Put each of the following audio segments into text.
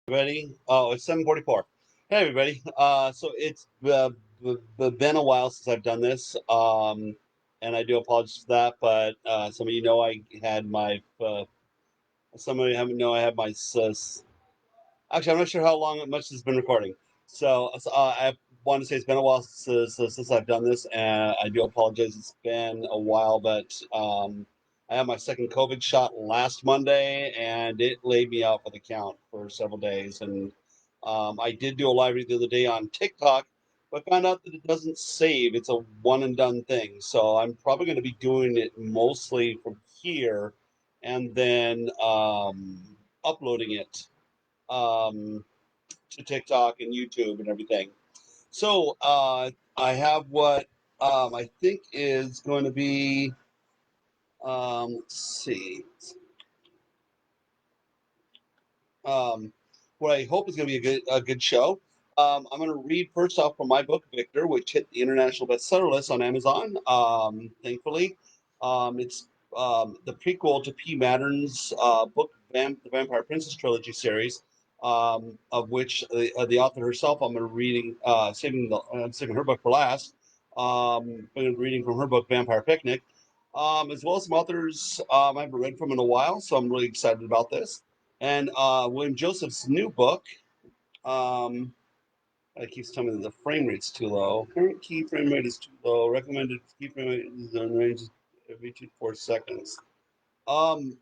Ready? Oh, it's 7:44. Hey, everybody. So it's been a while since I've done this, and I do apologize for that. But some of you know I had my some of you haven't know I have my actually I'm not sure how long much this has been recording. I want to say it's been a while since I've done this, and I do apologize. It's been a while, but I had my second COVID shot last Monday, and it laid me out for the count for several days. And I did do a live read the other day on TikTok, but found out that it doesn't save. It's a one and done thing. So I'm probably going to be doing it mostly from here, and then uploading it um, to TikTok and YouTube and everything. So I have what I think is going to be, let's see, um, what I hope is going to be a good show. I'm going to read first off from my book, Viktor, which hit the international bestseller list on Amazon, thankfully. It's the prequel to P. Mattern's book, The Vampire Princess Trilogy series, of which the author herself, I'm going to reading, saving her book for last. I'm reading from her book, Vampire Picnic, as well as some authors I haven't read from in a while, so I'm really excited about this. And William Joseph's new book, um, it keeps telling me that the frame rate's too low. Current key frame rate is too low. Recommended key frame rate is in range every 2 to 4 seconds. Um,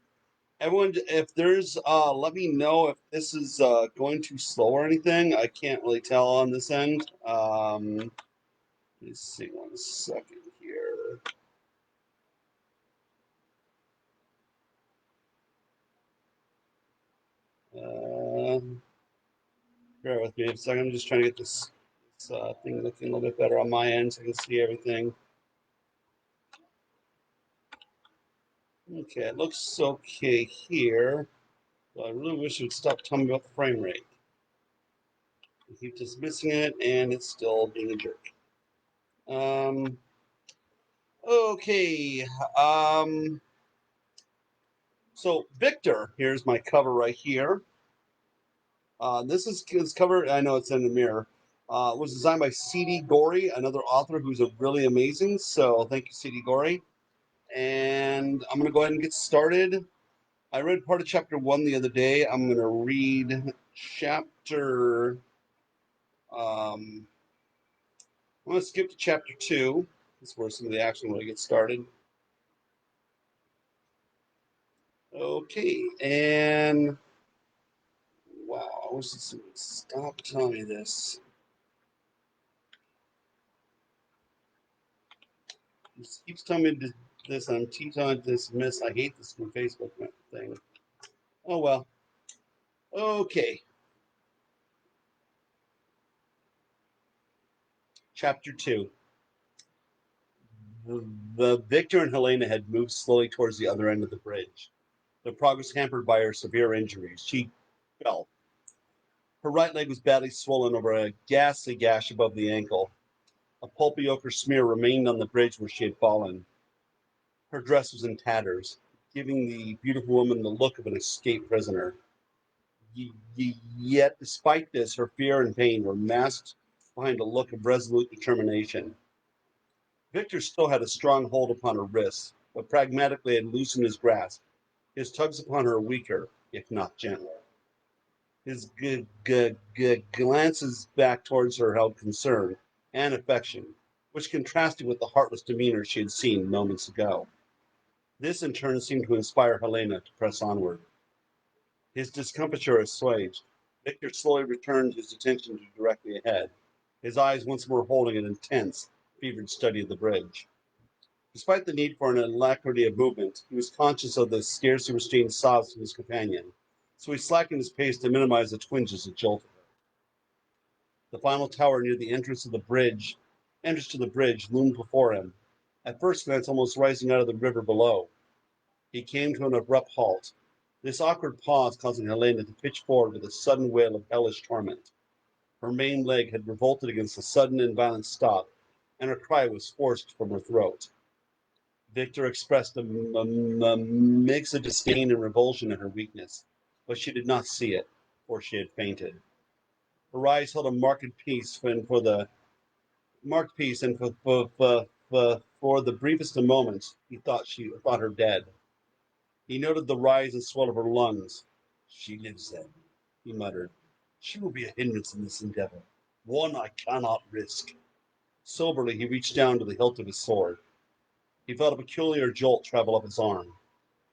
everyone, if there's, let me know if this is going too slow or anything. I can't really tell on this end. Let's see 1 second here. Uh, Bear with me a second. I'm just trying to get this thing looking a little bit better on my end so I can see everything. Okay, it looks okay here. But I really wish it would stop telling me about the frame rate. I keep dismissing it, and it's still being a jerk. Um, okay. Um, so Viktor, here's my cover right here. This cover. I know it's in the mirror. Was designed by C.D. Gorey, another author who's a really amazing. So thank you, C.D. Gorey. And I'm gonna go ahead and get started. I read part of chapter 1 the other day. I'm gonna read chapter. Um, I'm gonna skip to chapter 2. This is where some of the action really gets started. Okay, and wow, I wish this would stop telling me this. It keeps telling me this, and I'm telling dismiss. I hate this new Facebook thing. Oh well. Okay, chapter 2. The Victor and Helena had moved slowly towards the other end of the bridge, their progress hampered by her severe injuries. She fell. Her right leg was badly swollen over a ghastly gash above the ankle. A pulpy ochre smear remained on the bridge where she had fallen. Her dress was in tatters, giving the beautiful woman the look of an escaped prisoner. Yet, despite this, her fear and pain were masked behind a look of resolute determination. Victor still had a strong hold upon her wrists, but pragmatically had loosened his grasp. His tugs upon her weaker, if not gentler. His glances back towards her held concern and affection, which contrasted with the heartless demeanor she had seen moments ago. This, in turn, seemed to inspire Helena to press onward. His discomfiture assuaged, Victor slowly returned his attention to directly ahead, his eyes once more holding an intense, fevered study of the bridge. Despite the need for an alacrity of movement, he was conscious of the scarcely restrained sobs of his companion, so he slackened his pace to minimize the twinges that jolted her. The final tower near the entrance to the bridge, loomed before him, at first glance almost rising out of the river below. He came to an abrupt halt, this awkward pause causing Helena to pitch forward with a sudden wail of hellish torment. Her main leg had revolted against the sudden and violent stop, and her cry was forced from her throat. Victor expressed a mix of disdain and revulsion at her weakness, but she did not see it. before she had fainted. Her eyes held a marked peace, and for the briefest of moments, he thought her dead. He noted the rise and swell of her lungs. She lives then, he muttered. She will be a hindrance in this endeavor, one I cannot risk. Soberly, he reached down to the hilt of his sword. He felt a peculiar jolt travel up his arm.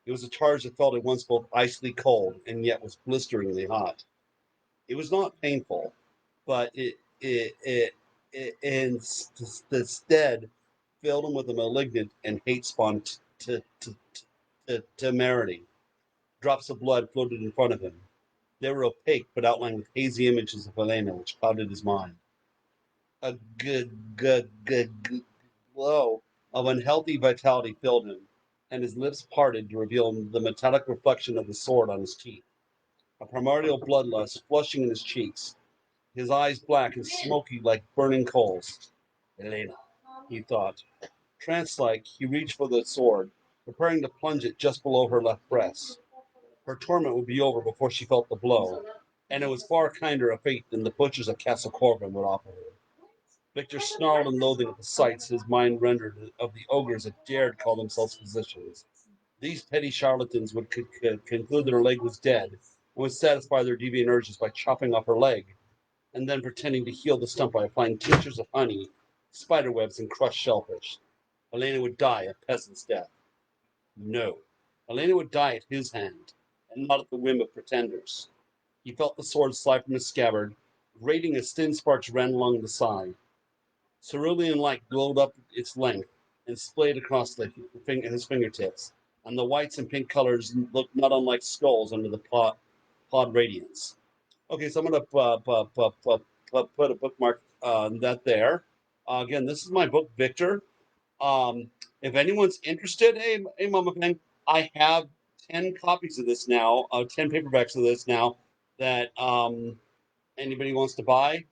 It was a charge that felt at once both icily cold and yet was blisteringly hot. It was not painful, but instead filled him with a malignant and hate-spawn temerity. Drops of blood floated in front of him. They were opaque, but outlined with hazy images of Helena, which clouded his mind. A good glow of unhealthy vitality filled him, and his lips parted to reveal the metallic reflection of the sword on his teeth. A primordial bloodlust flushing in his cheeks, his eyes black and smoky like burning coals. Helena, he thought. Trance-like, he reached for the sword, preparing to plunge it just below her left breast. Her torment would be over before she felt the blow, and it was far kinder a fate than the butchers of Castle Corvin would offer her. Victor snarled in loathing at the sights his mind rendered of the ogres that dared call themselves physicians. These petty charlatans would conclude that her leg was dead, and would satisfy their deviant urges by chopping off her leg, and then pretending to heal the stump by applying tinctures of honey, spiderwebs, and crushed shellfish. Helena would die a peasant's death. No, Helena would die at his hand, and not at the whim of pretenders. He felt the sword slide from his scabbard, grating as thin sparks ran along the side. Cerulean light glowed up its length and splayed across his fingertips, and the whites and pink colors looked not unlike skulls under the pod radiance. Okay, so I'm going to put a bookmark on that there. Again, this is my book, Victor. If anyone's interested, hey, Mama Peng, I have 10 copies of this now, 10 paperbacks of this now that anybody wants to buy.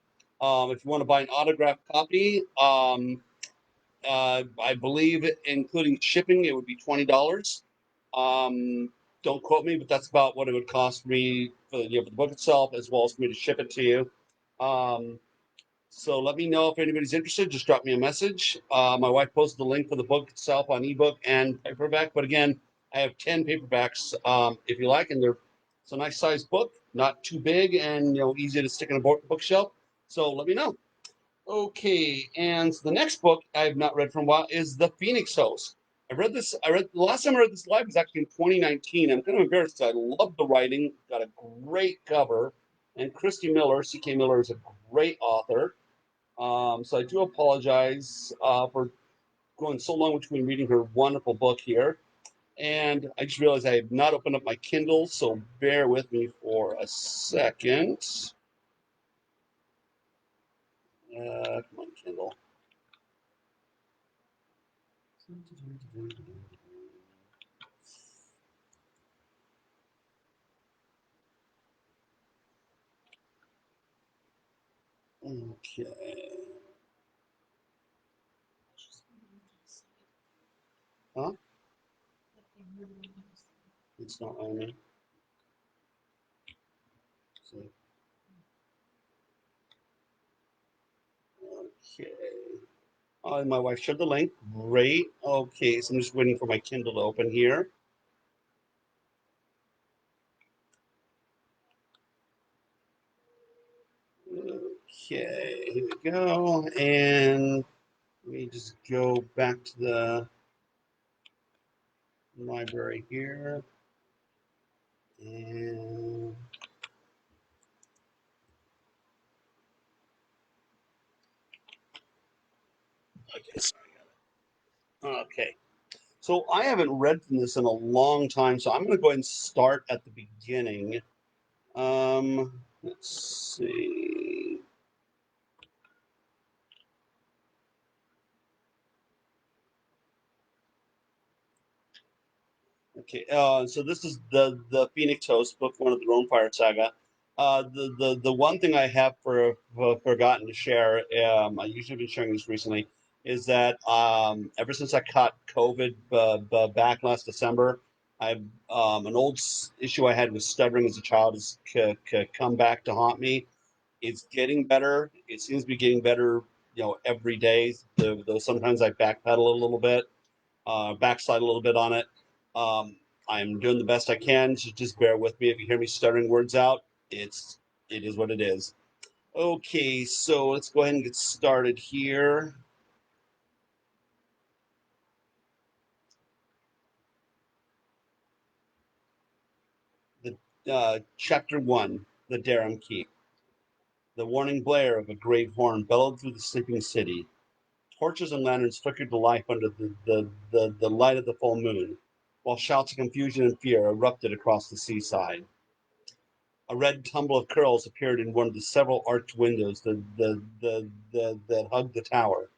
If you want to buy an autographed copy, I believe, including shipping, it would be $20. Don't quote me, but that's about what it would cost me for for the book itself, as well as for me to ship it to you. So let me know if anybody's interested. Just drop me a message. My wife posted the link for the book itself on ebook and paperback. But again, I have 10 paperbacks if you like, and it's a nice sized book, not too big, and easy to stick in a bookshelf. So let me know. Okay, and the next book I have not read for a while is The Phoenix Host. I read the last time I read this live was actually in 2019. I'm kind of embarrassed. I love the writing, got a great cover, and Christy Miller, C.K. Miller, is a great author. So I do apologize for going so long between reading her wonderful book here. And I just realized I have not opened up my Kindle, so bear with me for a second. Come on, Kindle. Okay. Huh? It's not on me. So, okay. Oh, my wife shared the link. Great. Okay, so I'm just waiting for my Kindle to open here. Okay, here we go. And let me just go back to the library here. And okay, sorry. Okay. So I haven't read from this in a long time, so I'm going to go ahead and start at the beginning. Let's see. Okay, so this is the Phoenix Host book, one of the Fire saga. The one thing I have forgotten to share, I usually been sharing this recently, is that ever since I caught COVID back last December, I've an old issue I had with stuttering as a child has come back to haunt me. It's getting better. It seems to be getting better, every day. Though sometimes I backpedal a little bit, backslide a little bit on it. Um, I'm doing the best I can. So just bear with me if you hear me stuttering words out. It is what it is. Okay, so let's go ahead and get started here. The Chapter 1, the Durham Keep. The warning blare of a great horn bellowed through the sleeping city. Torches and lanterns flickered to life under the light of the full moon, while shouts of confusion and fear erupted across the seaside. A red tumble of curls appeared in one of the several arched windows that hugged the tower.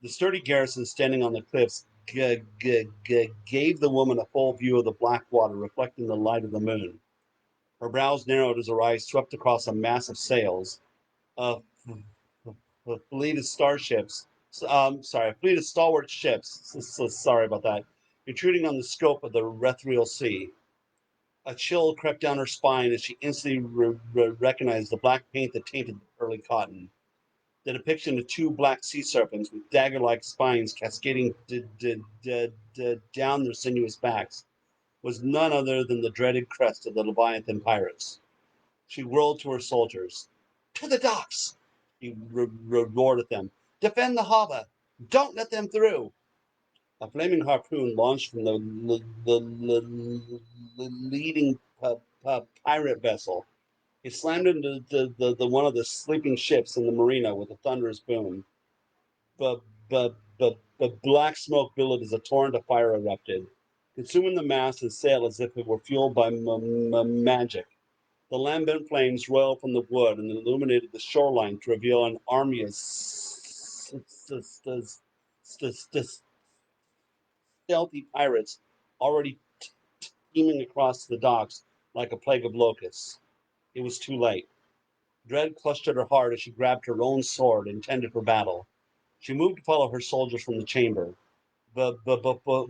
The sturdy garrison standing on the cliffs gave the woman a full view of the black water reflecting the light of the moon. Her brows narrowed as her eyes swept across a mass of sails. A fleet of starships. A fleet of stalwart ships. Sorry about that. Intruding on the scope of the ethereal sea. A chill crept down her spine as she instantly recognized the black paint that tainted the pearly cotton. The depiction of two black sea serpents with dagger-like spines cascading down their sinuous backs was none other than the dreaded crest of the Leviathan pirates. She whirled to her soldiers. "To the docks!" He roared at them. "Defend the harbor! Don't let them through!" A flaming harpoon launched from the leading pirate vessel. It slammed into the one of the sleeping ships in the marina with a thunderous boom. But black smoke billowed as a torrent of fire erupted, consuming the mast and sail as if it were fueled by magic. The lambent flames roiled from the wood and illuminated the shoreline to reveal an army of stealthy pirates already teeming across the docks like a plague of locusts. It was too late. Dread clutched at her heart as she grabbed her own sword, intended for battle. She moved to follow her soldiers from the chamber, but but but but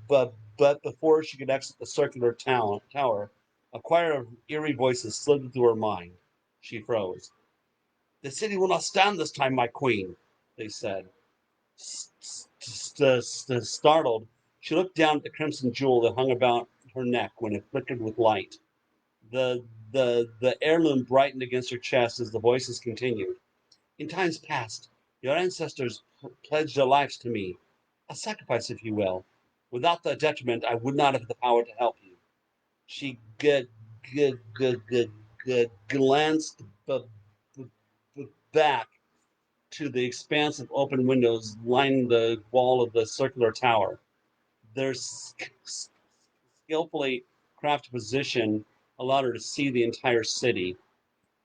but but before she could exit the circular tower, a choir of eerie voices slid into her mind. She froze. "The city will not stand this time, my queen," they said. Startled, she looked down at the crimson jewel that hung about her neck when it flickered with light. The heirloom brightened against her chest as the voices continued. "In times past, your ancestors pledged their lives to me, a sacrifice, if you will. Without the detriment, I would not have the power to help you." She glanced back to the expanse of open windows lining the wall of the circular tower. Their skillfully crafted position allowed her to see the entire city.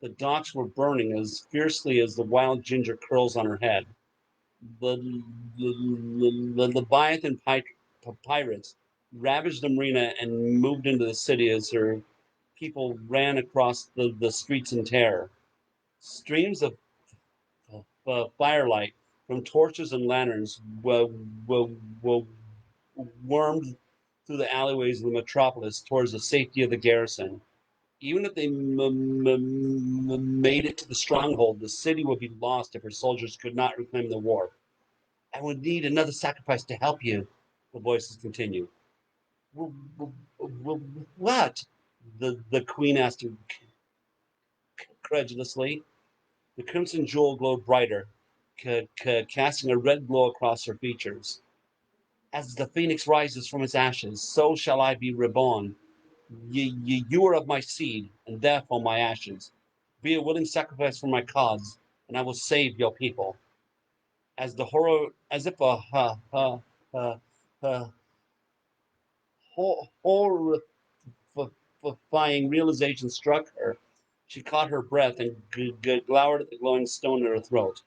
The docks were burning as fiercely as the wild ginger curls on her head. The Leviathan pirates ravaged the marina and moved into the city as her people ran across the streets in terror. Streams of firelight from torches and lanterns were wormed through the alleyways of the metropolis towards the safety of the garrison. Even if they made it to the stronghold, the city would be lost if her soldiers could not reclaim the wharf. "I would need another sacrifice to help you," the voices continued. "What?" the queen asked credulously. The crimson jewel glowed brighter, casting a red glow across her features. "As the phoenix rises from its ashes, so shall I be reborn. You are of my seed, and therefore my ashes. Be a willing sacrifice for my cause, and I will save your people." As the horror, as if a horrifying realization struck her, she caught her breath and glowered at the glowing stone in her throat.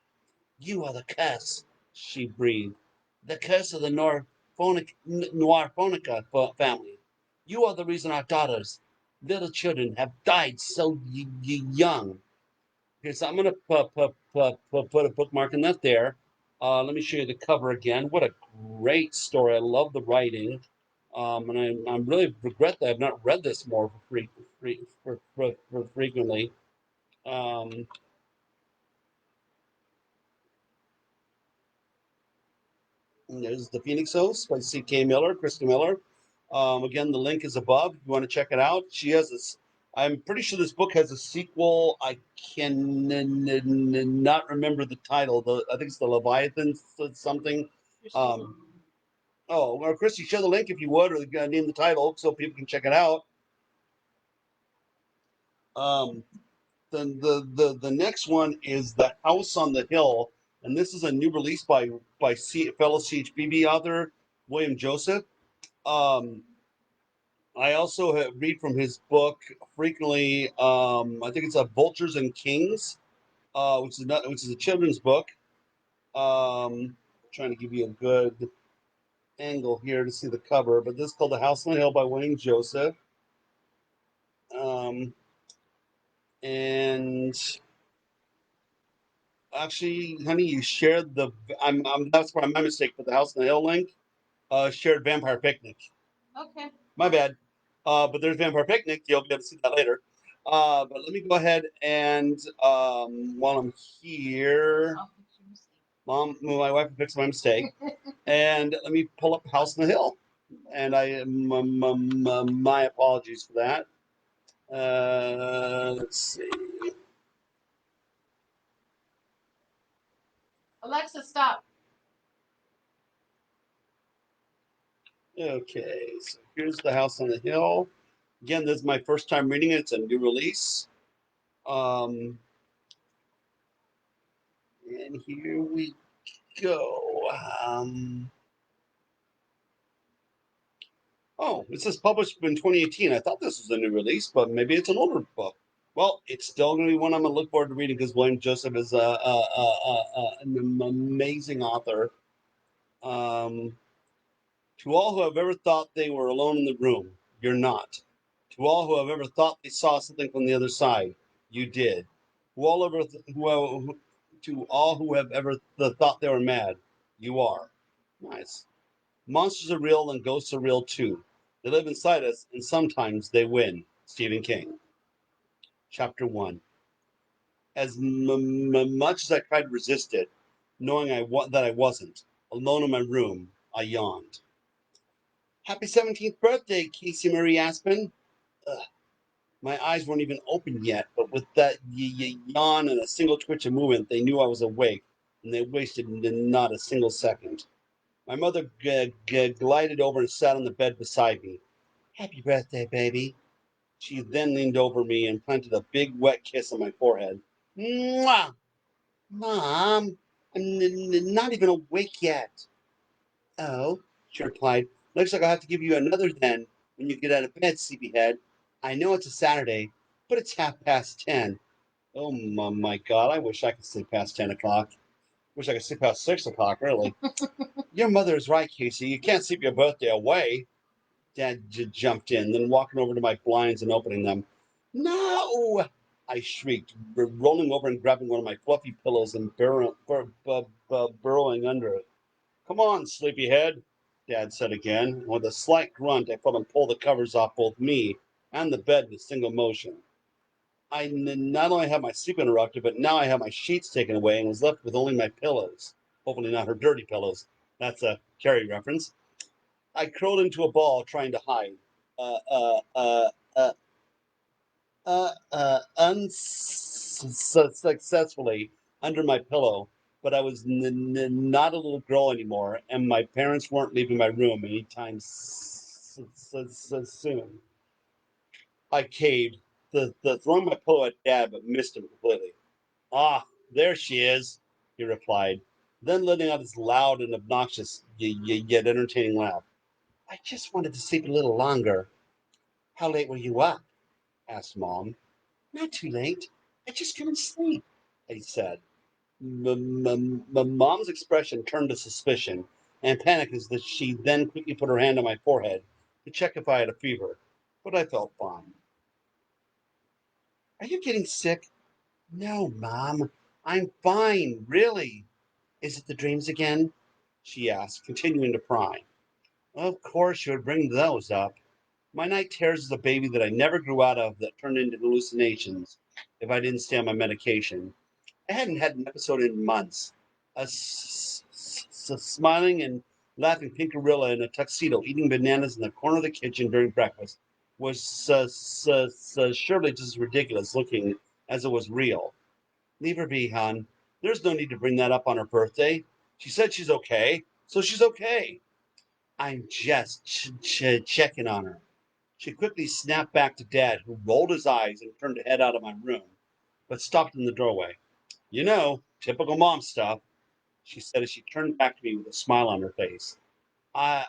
"You are the curse," she breathed. "The curse of the Noir-Phonica family. You are the reason our daughters, little children, have died so young." Okay, so I'm going to put a bookmark in that there. Let me show you the cover again. What a great story. I love the writing. And I really regret that I've not read this more for frequently. Um, There's The Phoenix Host by C.K. Miller, Krista Miller. Again, the link is above if you want to check it out. She has this. I'm pretty sure this book has a sequel. I can not remember the title. I think it's the Leviathan something. Oh, well, Christy, share the link if you would, or name the title so people can check it out. Um, the next one is The House on the Hill, and this is a new release by fellow CHBB author William Joseph. Um, I also read from his book frequently. I think it's a Vultures and Kings, which is a children's book. Trying to give you a good angle here to see the cover, but this is called The House on the Hill by William Joseph. Um, and actually, honey, you shared the. That's probably my mistake. But the House on the Hill link, shared Vampire Picnic. Okay. My bad. But there's Vampire Picnic. You'll be able to see that later. But let me go ahead and while I'm here, my wife will fix my mistake, and let me pull up House on the Hill. And my apologies for that. Let's see. Alexa, stop. Okay, so here's The House on the Hill. Again, this is my first time reading it. It's a new release. And here we go. Oh, it says published in 2018. I thought this was a new release, but maybe it's an older book. Well, it's still going to be one I'm going to look forward to reading because William Joseph is an amazing author. To all who have ever thought they were alone in the room, you're not. To all who have ever thought they saw something from the other side, you did. To all who have ever thought they were mad, you are. Nice. Monsters are real and ghosts are real too. They live inside us and sometimes they win. Stephen King. Chapter 1. As much as I tried to resist it, knowing that I wasn't, alone in my room, I yawned. Happy 17th birthday, Casey Marie Aspen. Ugh. My eyes weren't even open yet, but with that yawn and a single twitch of movement, they knew I was awake, and they wasted not a single second. My mother glided over and sat on the bed beside me. Happy birthday, baby. She then leaned over me and planted a big wet kiss on my forehead. Mwah! Mom, I'm not even awake yet. Oh, she replied. Looks like I'll have to give you another then when you get out of bed, sleepyhead. I know it's a Saturday, but it's 10:30. Oh my God! I wish I could sleep past 10 o'clock. Wish I could sleep past 6 o'clock. Really. Your mother is right, Casey. You can't sleep your birthday away. Dad jumped in, then walking over to my blinds and opening them. No! I shrieked, rolling over and grabbing one of my fluffy pillows and burrowing under it. Come on, sleepyhead, Dad said again. With a slight grunt, I felt him pull the covers off both me and the bed in a single motion. I not only had my sleep interrupted, but now I had my sheets taken away and was left with only my pillows. Hopefully not her dirty pillows. That's a Carrie reference. I curled into a ball, trying to hide. Uh, uh, uh, uh, Unsuccessfully under my pillow, but I was not a little girl anymore, and my parents weren't leaving my room anytime soon. I caved, throwing my pillow at Dad, but missed him completely. Ah, there she is, he replied, then letting out his loud and obnoxious yet entertaining laugh. I just wanted to sleep a little longer. How late were you up? Asked Mom. Not too late. I just couldn't sleep, I said. Mom's expression turned to suspicion and panic as she then quickly put her hand on my forehead to check if I had a fever, but I felt fine. Are you getting sick? No, Mom. I'm fine, really. Is it the dreams again? She asked, continuing to pry. Of course you would bring those up. My night terrors is a baby that I never grew out of that turned into hallucinations if I didn't stay on my medication. I hadn't had an episode in months. A smiling and laughing pink gorilla in a tuxedo eating bananas in the corner of the kitchen during breakfast was surely just as ridiculous looking as it was real. Leave her be, hon. There's no need to bring that up on her birthday. She said she's okay, so she's okay. I'm just checking on her. She quickly snapped back to Dad, who rolled his eyes and turned to head out of my room, but stopped in the doorway. You know, typical mom stuff, she said as she turned back to me with a smile on her face. I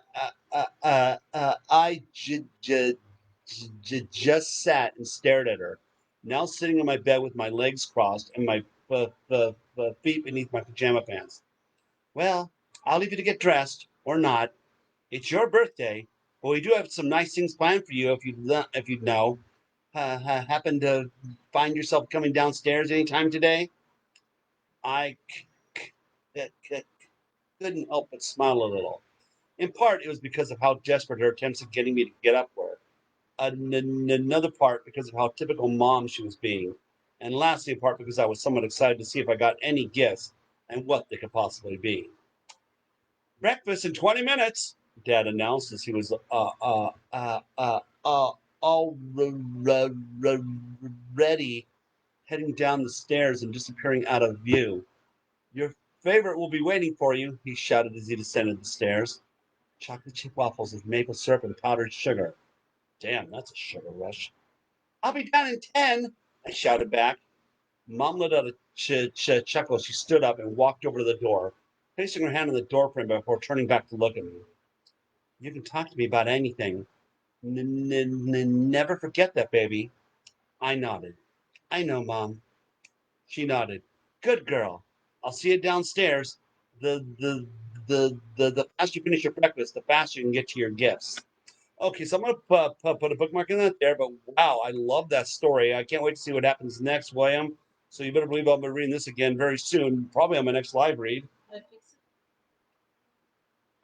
just sat and stared at her, now sitting on my bed with my legs crossed and my feet beneath my pajama pants. Well, I'll leave you to get dressed, or not. It's your birthday, but we do have some nice things planned for you if you'd know. Happen to find yourself coming downstairs anytime today? I couldn't help but smile a little. In part, it was because of how desperate her attempts at getting me to get up were. Another part because of how typical mom she was being. And lastly, in part because I was somewhat excited to see if I got any gifts and what they could possibly be. Breakfast in 20 minutes, Dad announced as he was already heading down the stairs and disappearing out of view. Your favorite will be waiting for you, he shouted as he descended the stairs. Chocolate chip waffles with maple syrup and powdered sugar. Damn, that's a sugar rush. I'll be down in 10, I shouted back. Mom let out a chuckle as she stood up and walked over to the door, placing her hand on the doorframe before turning back to look at me. You can talk to me about anything. Never forget that, baby. I nodded. I know, Mom. She nodded. Good girl. I'll see you downstairs. The faster you finish your breakfast, the faster you can get to your gifts. Okay, so I'm gonna put a bookmark in that there. But wow, I love that story. I can't wait to see what happens next, William. So you better believe I'll be reading this again very soon, probably on my next live read.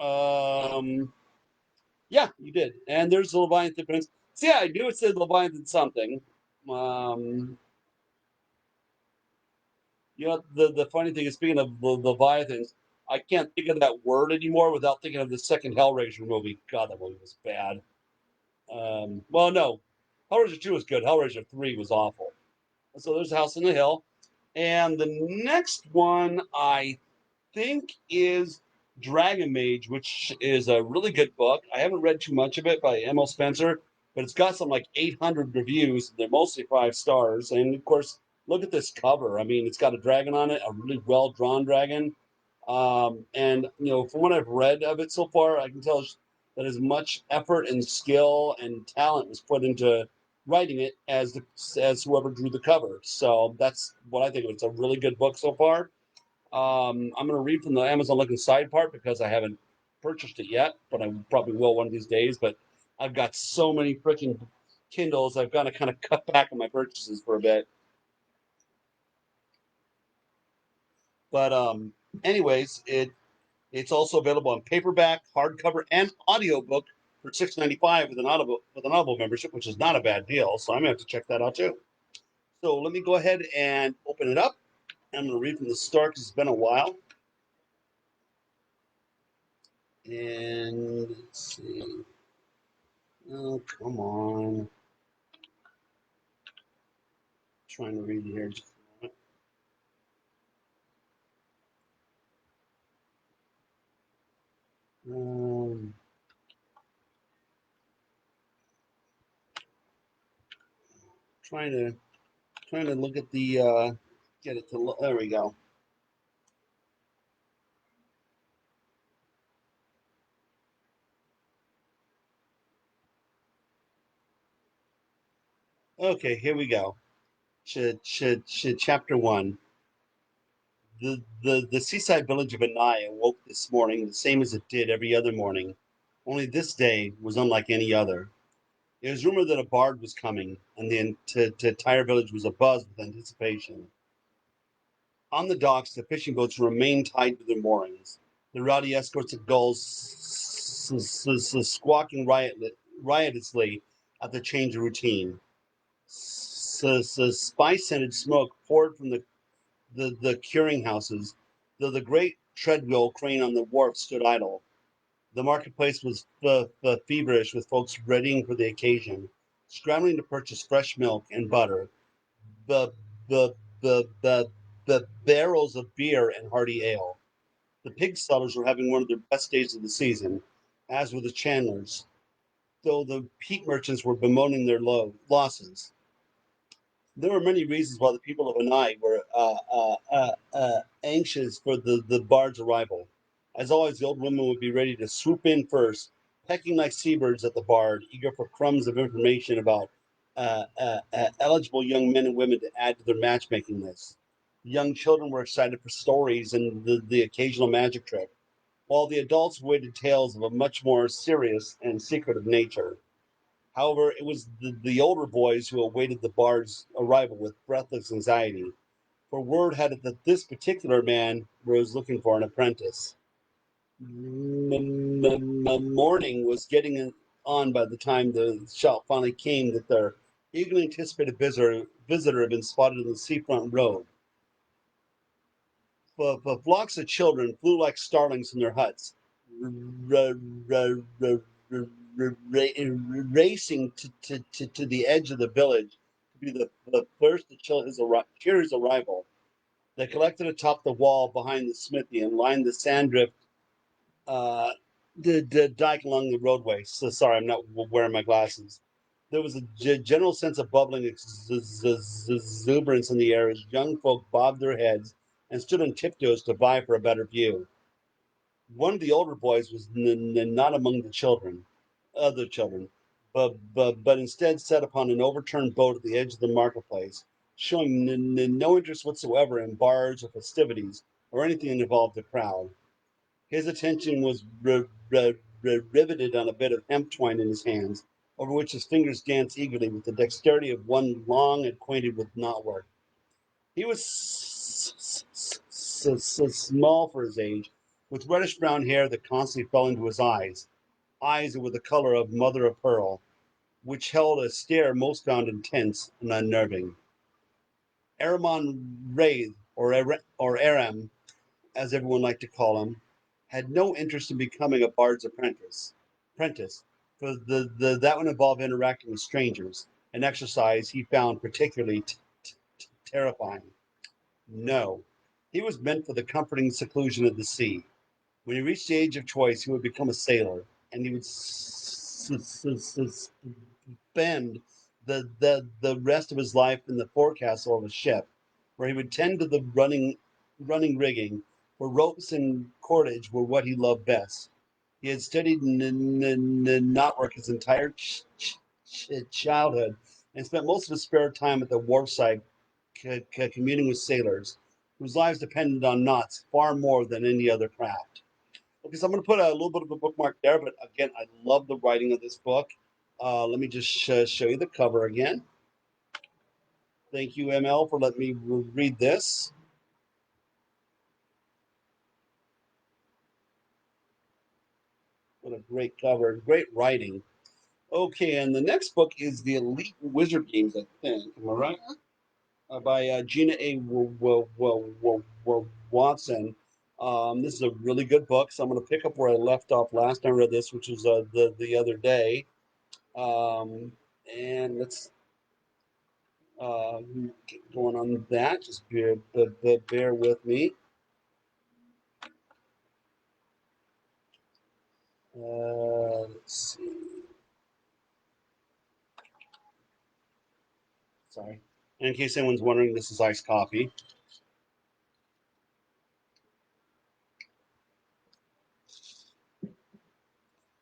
Um, yeah, you did. And there's the Leviathan Prince. So yeah, I knew it said Leviathan something. Um, the funny thing is, speaking of the Leviathans, I can't think of that word anymore without thinking of the second Hellraiser movie. God, that movie was bad. Well, no, Hellraiser 2 was good. Hellraiser 3 was awful. So there's House on the Hill. And the next one I think is Dragon Mage, which is a really good book. I haven't read too much of it by M.L. Spencer, but it's got some like 800 reviews. They're mostly 5 stars. And of course, look at this cover. I mean, it's got a dragon on it, a really well drawn dragon. And from what I've read of it so far, I can tell that as much effort and skill and talent was put into writing it as whoever drew the cover. So that's what I think of it. It's a really good book so far. I'm going to read from the Amazon Looking Side part because I haven't purchased it yet, but I probably will one of these days. But I've got so many freaking Kindles, I've got to kind of cut back on my purchases for a bit. But anyways, it's also available on paperback, hardcover, and audiobook for $6.95 with an Audible membership, which is not a bad deal. So I'm gonna have to check that out too. So let me go ahead and open it up. I'm gonna read from the start because it's been a while. And let's see. Oh, come on. Trying to read here just a moment. Trying to look at the get it to there we go. Okay, here we go. Chapter 1. The seaside village of Anai awoke this morning the same as it did every other morning, only this day was unlike any other. It was rumored that a bard was coming, and the entire village was abuzz with anticipation. On the docks, the fishing boats remained tied to their moorings. The rowdy escorts of gulls squawking riotously at the change of routine. Spice-scented smoke poured from the curing houses, though the great treadwheel crane on the wharf stood idle. The marketplace was feverish with folks readying for the occasion, scrambling to purchase fresh milk and butter, the the the barrels of beer and hearty ale. The pig sellers were having one of their best days of the season, as were the chandlers, though the peat merchants were bemoaning their losses. There were many reasons why the people of Anai were anxious for the bard's arrival. As always, the old women would be ready to swoop in first, pecking like seabirds at the bard, eager for crumbs of information about eligible young men and women to add to their matchmaking list. Young children were excited for stories and the occasional magic trick, while the adults waited tales of a much more serious and secretive nature. However, it was the older boys who awaited the bard's arrival with breathless anxiety, for word had it that this particular man was looking for an apprentice. Morning was getting on by the time the shop finally came that their eagerly anticipated visitor had been spotted on the seafront road. Flocks of children flew like starlings from their huts, racing to the edge of the village to be the first to cheer his arrival. They collected atop the wall behind the smithy and lined the sand drift the dike along the roadway. So sorry, I'm not wearing my glasses. There was a general sense of bubbling exuberance in the air as young folk bobbed their heads and stood on tiptoes to vie for a better view. One of the older boys was not among other children, but instead sat upon an overturned boat at the edge of the marketplace, showing no interest whatsoever in bars or festivities or anything that involved the crowd. His attention was riveted on a bit of hemp twine in his hands, over which his fingers danced eagerly with the dexterity of one long acquainted with knotwork. He was so small for his age, with reddish brown hair that constantly fell into his eyes that were the color of mother of pearl, which held a stare most found intense and unnerving. Aramon Wraith, or Aram, as everyone liked to call him, had no interest in becoming a bard's apprentice, for that would involve interacting with strangers, an exercise he found particularly terrifying. No, he was meant for the comforting seclusion of the sea. When he reached the age of choice, he would become a sailor, and he would spend the rest of his life in the forecastle of a ship, where he would tend to the running rigging, for ropes and cordage were what he loved best. He had studied knotwork his entire childhood and spent most of his spare time at the wharfside communing with sailors, whose lives depended on knots far more than any other craft. Okay, so I'm going to put a little bit of a bookmark there, but again, I love the writing of this book. Let me just show you the cover again. Thank you, ML, for letting me read this. What a great cover, great writing. Okay, and the next book is The Elite Wizard Games, I think. Am I right? By Gina A. Watson. This is a really good book, so I'm going to pick up where I left off last time I read this, which was the other day. And let's get going on that. Just bear with me. Let's see. Sorry. And in case anyone's wondering, this is iced coffee.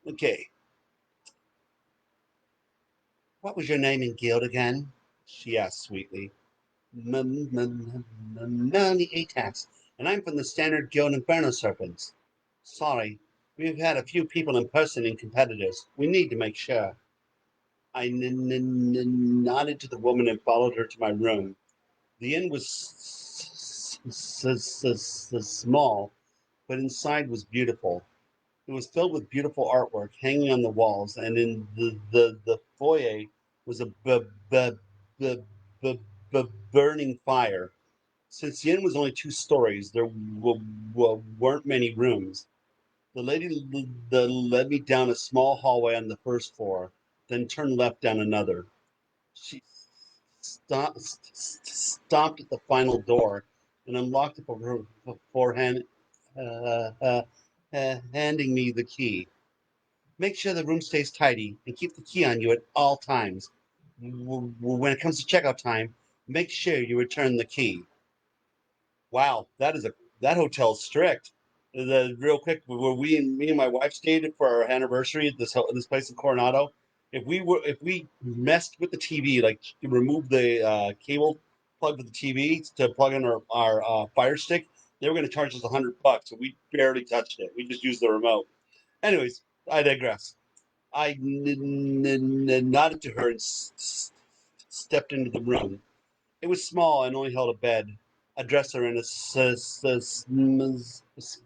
Okay. What was your name in guild again? She asked sweetly. Melanie Atax, and I'm from the Standard Guild Inferno Serpents. Sorry, we've had a few people impersonating competitors. We need to make sure. I nodded to the woman and followed her to my room. The inn was small, but inside was beautiful. It was filled with beautiful artwork hanging on the walls, and in the foyer was a burning fire. Since the inn was only 2 stories, there weren't many rooms. The lady led me down a small hallway on the first floor, then turned left down another. She stopped at the final door and unlocked it beforehand, uh, uh, handing me the key. Make sure the room stays tidy and keep the key on you at all times. When it comes to checkout time, make sure you return the key. Wow, that hotel's strict. The real quick, where me and my wife stayed for our anniversary at this place in Coronado. If we messed with the TV, like removed the cable plug for the TV to plug in our Fire Stick, they were going to charge us $100, and we barely touched it. We just used the remote. Anyways, I digress. I nodded to her and stepped into the room. It was small and only held a bed, a dresser, and a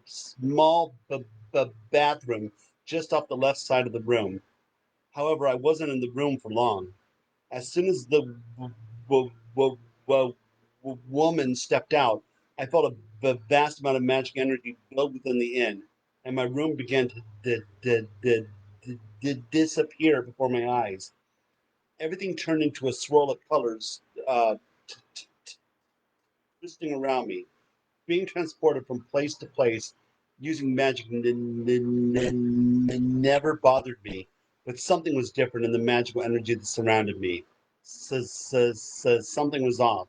small bathroom just off the left side of the room. However, I wasn't in the room for long. As soon as the w- w- w- woman stepped out, I felt a vast amount of magic energy build within the inn, and my room began to disappear before my eyes. Everything turned into a swirl of colors, twisting around me, being transported from place to place using magic never bothered me, but something was different in the magical energy that surrounded me. Something was off.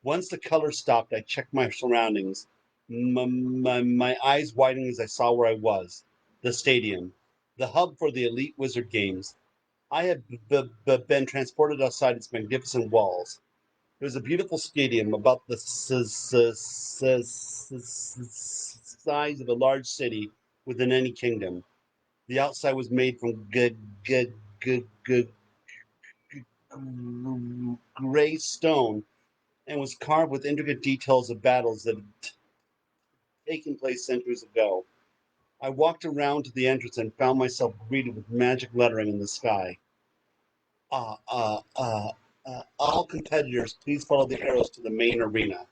Once the color stopped, I checked my surroundings. My eyes widening as I saw where I was, the stadium, the hub for the elite wizard games. I had been transported outside its magnificent walls. It was a beautiful stadium, about the size of a large city within any kingdom. The outside was made from gray stone and was carved with intricate details of battles that had taken place centuries ago. I walked around to the entrance and found myself greeted with magic lettering in the sky. Uh, uh, uh, all competitors, please follow the arrows to the main arena.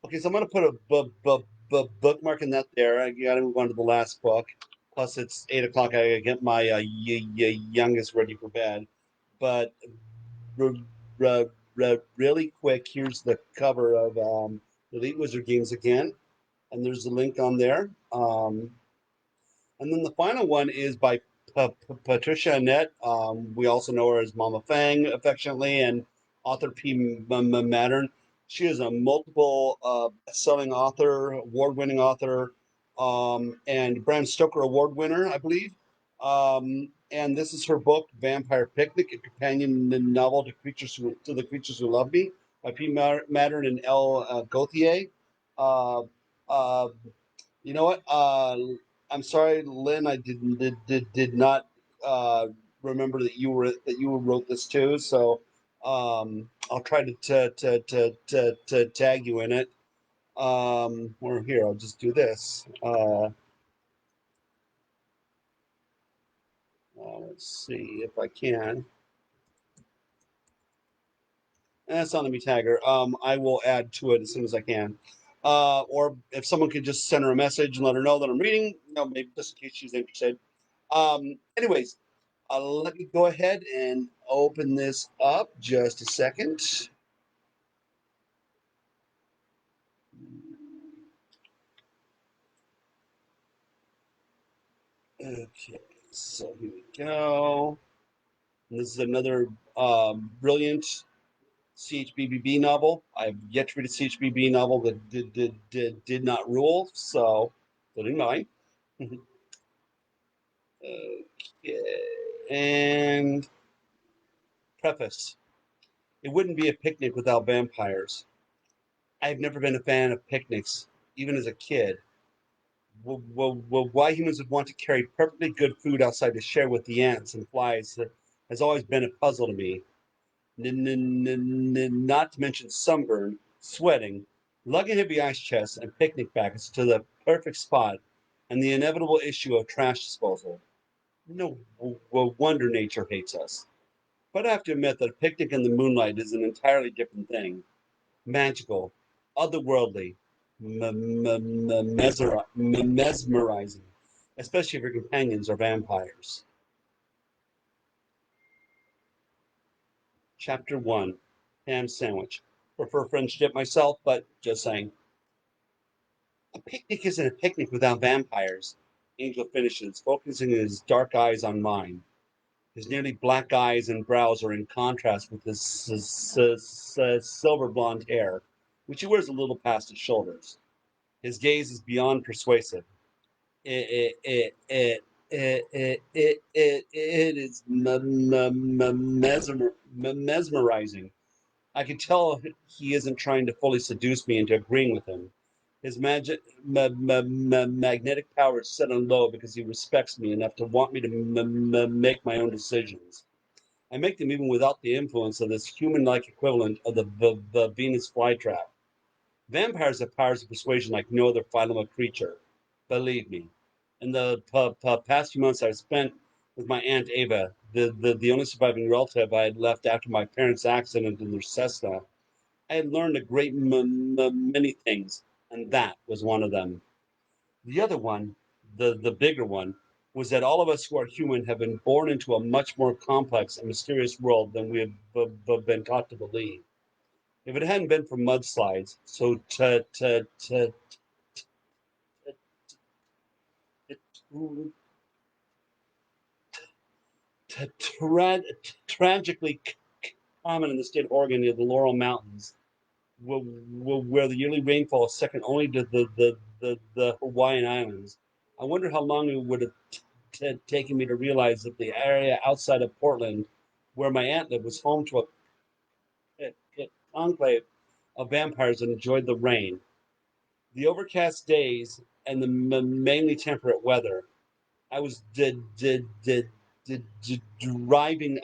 Okay, so I'm gonna put a bookmark in that there. I gotta move on to the last book. Plus, it's 8 o'clock. I gotta get my youngest ready for bed. But really quick, here's the cover of Elite Wizard Games again, and there's a link on there. And then the final one is by Patricia Annette. We also know her as Mama Fang affectionately, and author Mattern. She is a multiple best-selling author, award-winning author, and Bram Stoker Award winner, I believe. And this is her book, Vampire Picnic, a companion novel to the creatures who love me, by P. Mattern and L. Gauthier. Uh, uh, you know what? I'm sorry, Lynn. I did not uh, remember that you wrote this too. So I'll try to tag you in it. Or here, I'll just do this. Let's see if I can. That's not let me tag her. I will add to it as soon as I can. Or if someone could just send her a message and let her know that I'm reading, maybe just in case she's interested. Anyways, let me go ahead and open this up just a second. Okay, so here we go. And this is another brilliant CHBBB novel. I've yet to read a CHBB novel that did not rule, so including mine. Okay, and preface. It wouldn't be a picnic without vampires. I've never been a fan of picnics, even as a kid. Why humans would want to carry perfectly good food outside to share with the ants and flies has always been a puzzle to me. Not to mention sunburn, sweating, lugging heavy ice chests and picnic baskets to the perfect spot, and the inevitable issue of trash disposal. No wonder nature hates us. But I have to admit that a picnic in the moonlight is an entirely different thing. Magical, otherworldly, mesmerizing, especially if your companions are vampires. Chapter 1, Ham Sandwich. Prefer French dip myself, but just saying. A picnic isn't a picnic without vampires. Angel finishes, focusing his dark eyes on mine. His nearly black eyes and brows are in contrast with his silver blonde hair, which he wears a little past his shoulders. His gaze is beyond persuasive. It is mesmerizing. I can tell he isn't trying to fully seduce me into agreeing with him. His magnetic power is set on low because he respects me enough to want me to make my own decisions. I make them even without the influence of this human-like equivalent of the Venus flytrap. Vampires have powers of persuasion like no other phylum of creature. Believe me. In the past few months I've spent with my Aunt Ava, the only surviving relative I had left after my parents' accident in their Cessna, I had learned a great many things, and that was one of them. The other one, the bigger one, was that all of us who are human have been born into a much more complex and mysterious world than we have been taught to believe. If it hadn't been for mudslides, so tra- tragically common in the state of Oregon near the Laurel Mountains, where the yearly rainfall is second only to the Hawaiian Islands. I wonder how long it would have taken me to realize that the area outside of Portland, where my aunt lived, was home to a conclave of vampires that enjoyed the rain, the overcast days, and the mainly temperate weather. I was driving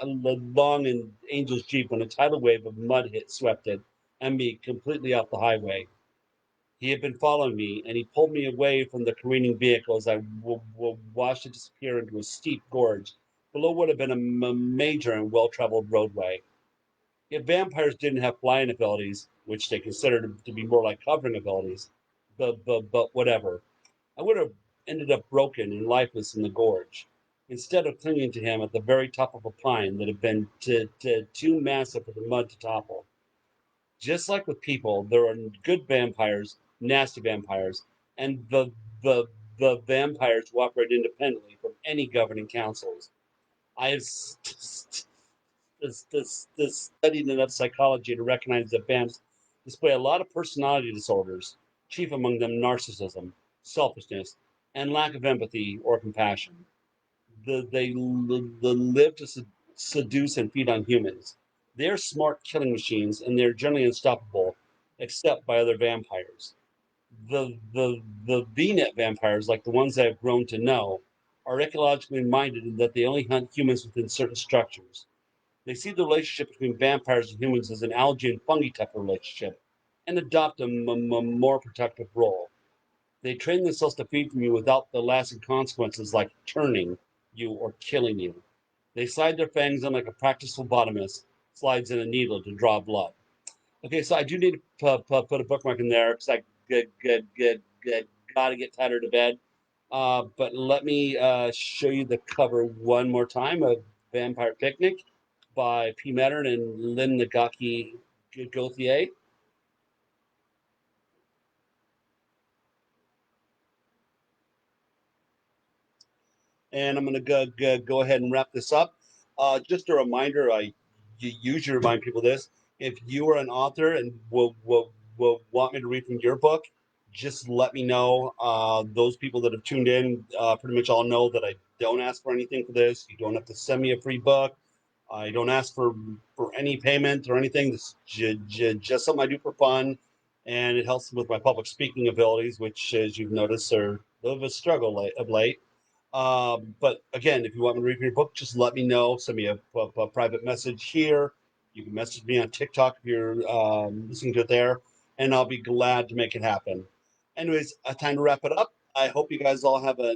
along in Angel's Jeep when a tidal wave of mud swept it and me completely off the highway. He had been following me, and he pulled me away from the careening vehicle as I watched it disappear into a steep gorge below what had been a major and well-traveled roadway. If vampires didn't have flying abilities, which they considered to be more like hovering abilities, but whatever, I would have ended up broken and lifeless in the gorge, instead of clinging to him at the very top of a pine that had been too massive for the mud to topple. Just like with people, there are good vampires, nasty vampires, and the vampires who operate independently from any governing councils. I have studied enough psychology to recognize that vamps display a lot of personality disorders, chief among them narcissism, selfishness, and lack of empathy or compassion. They live to seduce and feed on humans. They're smart killing machines, and they're generally unstoppable, except by other vampires. The V-net vampires, like the ones I've grown to know, are ecologically minded in that they only hunt humans within certain structures. They see the relationship between vampires and humans as an algae and fungi type of relationship, and adopt a more protective role. They train themselves to feed from you without the lasting consequences like turning you or killing you. They slide their fangs in like a practiced phlebotomist slides in a needle to draw blood. Okay, so I do need to put a bookmark in there because I gotta get tired to bed. But let me show you the cover one more time of Vampire Picnic by P. Mattern and Lynn Nagaki Gauthier. And I'm going to go ahead and wrap this up. Just a reminder, I usually remind people this. If you are an author and will want me to read from your book, just let me know. Those people that have tuned in pretty much all know that I don't ask for anything for this. You don't have to send me a free book. I don't ask for any payment or anything. This is just something I do for fun, and it helps with my public speaking abilities, which, as you've noticed, are a little bit of a struggle of late. But again, if you want me to read your book, just let me know. Send me a private message here. You can message me on TikTok if you're listening to it there, and I'll be glad to make it happen. Anyways, time to wrap it up. I hope you guys all have a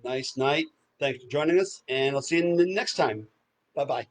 nice night. Thanks for joining us, and I'll see you next time. Bye bye.